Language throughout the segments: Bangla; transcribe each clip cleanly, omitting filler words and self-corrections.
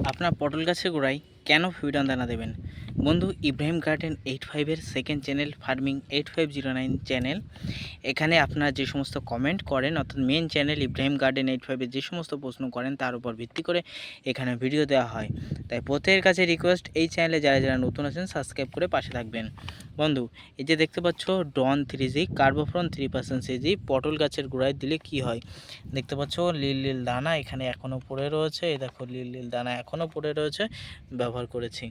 আপনার পটল গাছের গোড়ায় কেন ফিউরান দানা দেবেন? বন্ধু, ইব্রাহিম গার্ডেন 85-এর সেকেন্ড চ্যানেল ফার্মিং 8509 চ্যানেল, এখানে আপনারা যে সমস্ত কমেন্ট করেন, অর্থাৎ মেন চ্যানেল ইব্রাহিম গার্ডেন 85-এর যে সমস্ত প্রশ্ন করেন তার উপর ভিত্তি করে এখানে ভিডিও দেওয়া হয়। তাই প্রত্যেকের কাছে রিকোয়েস্ট, এই চ্যানেলে যারা যারা নতুন আছেন সাবস্ক্রাইব করে পাশে থাকবেন। বন্ধু, এই যে দেখতে পাচ্ছ ডন 3G কার্বোফ্রন 3% সিজি পটল গাছের গোড়ায় দিলে কি হয়? দেখতে পাচ্ছ লীল লীল দানা এখানে এখনও পড়ে রয়েছে। এই দেখো লীল লীল দানা এখনও পড়ে রয়েছে, ব্যবহার করেছি।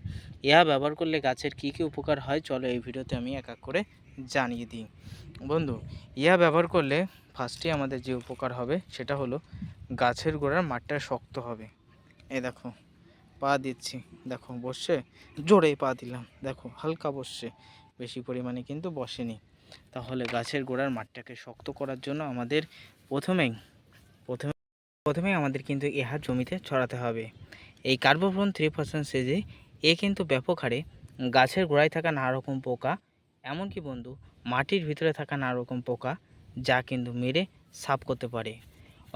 ইহা ব্যবহার করলে গাছের কি কি উপকার হয় চলো এই ভিডিওতে আমি এক এক করে জানিয়ে দিই। বন্ধু, ইহা ব্যবহার করলে ফার্স্টে আমাদের যে উপকার হবে সেটা হলো গাছের গোড়ার মাটিটা শক্ত হবে। এই দেখো পা দিচ্ছি, দেখো বসছে, জোরে পা দিলাম, দেখো হালকা বসছে, বেশি পরিমাণে কিন্তু বসেনি। তাহলে গাছের গোড়ার মাটিটাকে শক্ত করার জন্য আমাদের প্রথমেই প্রথমে প্রথমে আমাদের কিন্তু ইহা জমিতে ছড়াতে হবে। এই কার্বোফ্রন 3% সিজি কিন্তু ব্যাপক হারে গাছের গোড়ায় থাকা নানা রকম পোকা, এমনকি বন্ধু মাটির ভিতরে থাকা নানা রকম পোকা যা কিন্তু মেরে সাফ করতে পারে।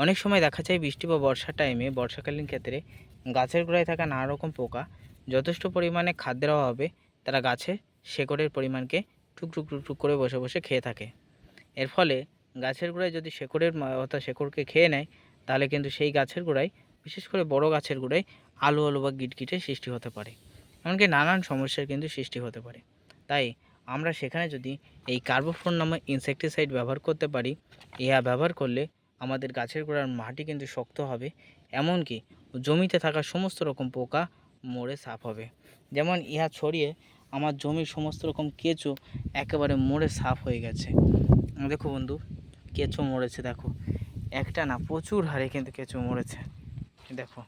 অনেক সময় দেখা যায় বৃষ্টি বা বর্ষার টাইমে, বর্ষাকালীন ক্ষেত্রে গাছের গোড়ায় থাকা নানা রকম পোকা যথেষ্ট পরিমাণে খাদ্যের অভাবে তারা গাছে শেকড়ের পরিমাণকে টুকটুক টুকটুক করে বসে বসে খেয়ে থাকে। এর ফলে গাছের গোড়ায় যদি অর্থাৎ শেকড়কে খেয়ে নেয়, তাহলে কিন্তু সেই গাছের গোড়ায়, বিশেষ করে বড় গাছের গোড়ায় আলু আলু বা গিটগিটে সৃষ্টি হতে পারে, এমনকি নানান সমস্যার কিন্তু সৃষ্টি হতে পারে। তাই আমরা সেখানে যদি এই কার্বোফ্রন নামক ইনসেকটিসাইড ব্যবহার করতে পারি, ইহা ব্যবহার করলে আমাদের গাছের গোড়ার মাটি কিন্তু শক্ত হবে, এমনকি জমিতে থাকা সমস্ত রকম পোকা মরে সাফ হবে। যেমন ইহা ছড়িয়ে আমার জমির সমস্ত রকম কেঁচো একেবারে মরে সাফ হয়ে গেছে। দেখো বন্ধু, কেঁচো মরেছে, দেখো একটা না প্রচুর হারে কিন্তু কেঁচো মরেছে। দেখো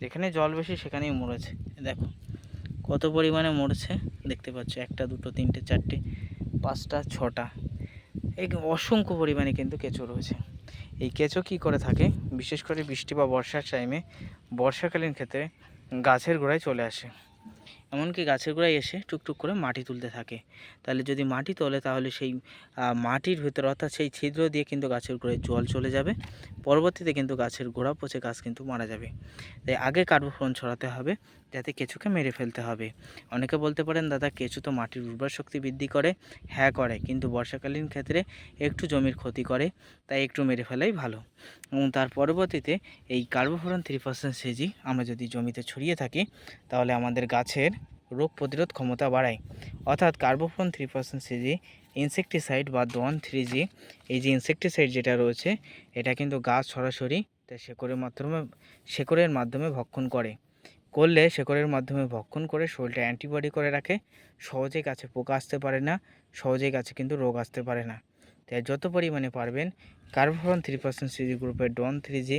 যেখানে জল বেশি সেখানেই মরেছে, দেখো কত পরিমাণে মরেছে দেখতে পাচ্ছ, একটা দুটো তিনটে চারটে পাঁচটা ছটা, এই অসংখ্য পরিমাণে কিন্তু কেঁচো রয়েছে। এই কেঁচো কী করে থাকে, বিশেষ করে বৃষ্টি বা বর্ষার টাইমে, বর্ষাকালীন ক্ষেত্রে গাছের গোড়ায় চলে আসে, এমনকি গাছের গোড়ায় এসে টুকটুক করে মাটি তুলতে থাকে। তাহলে যদি মাটি তোলে তাহলে সেই মাটির ভিতরে, অর্থাৎ সেই ছিদ্র দিয়ে কিন্তু গাছের গোড়ায় জল চলে যাবে, পরবর্তীতে কিন্তু গাছের গোড়া পচে গাছ কিন্তু মারা যাবে। তাই আগে কার্বোফ্রন ছড়াতে হবে, যাতে কেঁচোকে মেরে ফেলতে হবে। অনেকে বলতে পারেন, দাদা কেঁচো তো মাটির উর্বর শক্তি বৃদ্ধি করে। হ্যাঁ করে, কিন্তু বর্ষাকালীন ক্ষেত্রে একটু জমির ক্ষতি করে, তাই একটু মেরে ফেলাই ভালো। এবং তার পরবর্তীতে এই কার্বোফ্রন 3% সিজি আমরা যদি জমিতে ছড়িয়ে থাকি, তাহলে আমাদের গাছের রোগ প্রতিরোধ ক্ষমতা বাড়ায়। অর্থাৎ কার্বোফ্রন 3% সিজি ইনসেকটিসাইড বা ডন 3G, এই যে ইনসেকটিসাইড যেটা রয়েছে, এটা কিন্তু গাছ সরাসরি তার শেকড়ের মাধ্যমে ভক্ষণ করলে শেকড়ের মাধ্যমে ভক্ষণ করে শরীরটা অ্যান্টিবডি করে রাখে, সহজে গাছে পোকা আসতে পারে না, সহজেই গাছে কিন্তু রোগ আসতে পারে না। তাই যত পরিমাণে পারবেন কার্বোফ্রন 3% সিজি গ্রুপের ডন 3G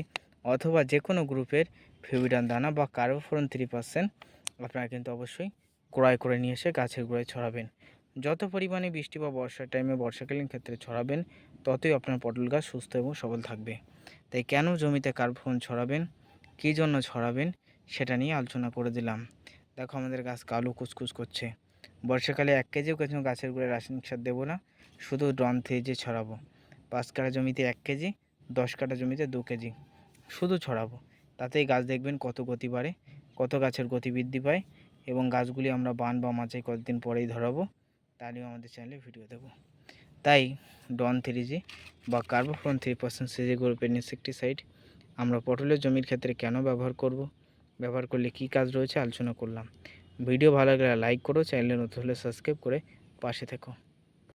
অথবা যে কোনো গ্রুপের ফিউরান দানা বা কার্বোফ্রন 3% আপনারা কিন্তু অবশ্যই ক্রয় করে নিয়ে এসে গাছের গোড়ায় ছড়াবেন। যত পরিমাণে বৃষ্টি বা বর্ষার টাইমে, বর্ষাকালীন ক্ষেত্রে ছড়াবেন, ততই আপনার পটল গাছ সুস্থ এবং সবল থাকবে। তাই কেন জমিতে কার্বোফ্রন ছড়াবেন, কী জন্য ছড়াবেন, সেটা নিয়ে আলোচনা করে দিলাম। দেখো আমাদের গাছ কালো কুচকুচ করছে। বর্ষাকালে 1 কেজিও কোনো গাছের গোড়ায় রাসায়নিক সার দেবো না, শুধু ডন 3G ছড়াবো। 5 কাঠা জমিতে 1 কেজি, 10 কাঠা জমিতে 2 কেজি শুধু ছড়াবো। তাতেই গাছ দেখবেন কত গতি বাড়ে, কত গাছের গতি বৃদ্ধি পায়, এবং গাছগুলি আমরা বান বা মাচায় কতদিন পরেই ধরাবো, তা নিয়েও আমাদের চ্যানেলে ভিডিও দেবো। তাই ডন 3G বা কার্বোফ্রন 3% সিজি গ্রুপের ইনসেকটিসাইড আমরা পটলের জমির ক্ষেত্রে কেন ব্যবহার করব, ব্যবহার করলে কি কাজ রয়েছে আলোচনা করলাম। ভিডিও ভালো লাগলে লাইক করো, চ্যানেলে নতুন হলে সাবস্ক্রাইব করে পাশে থেকো।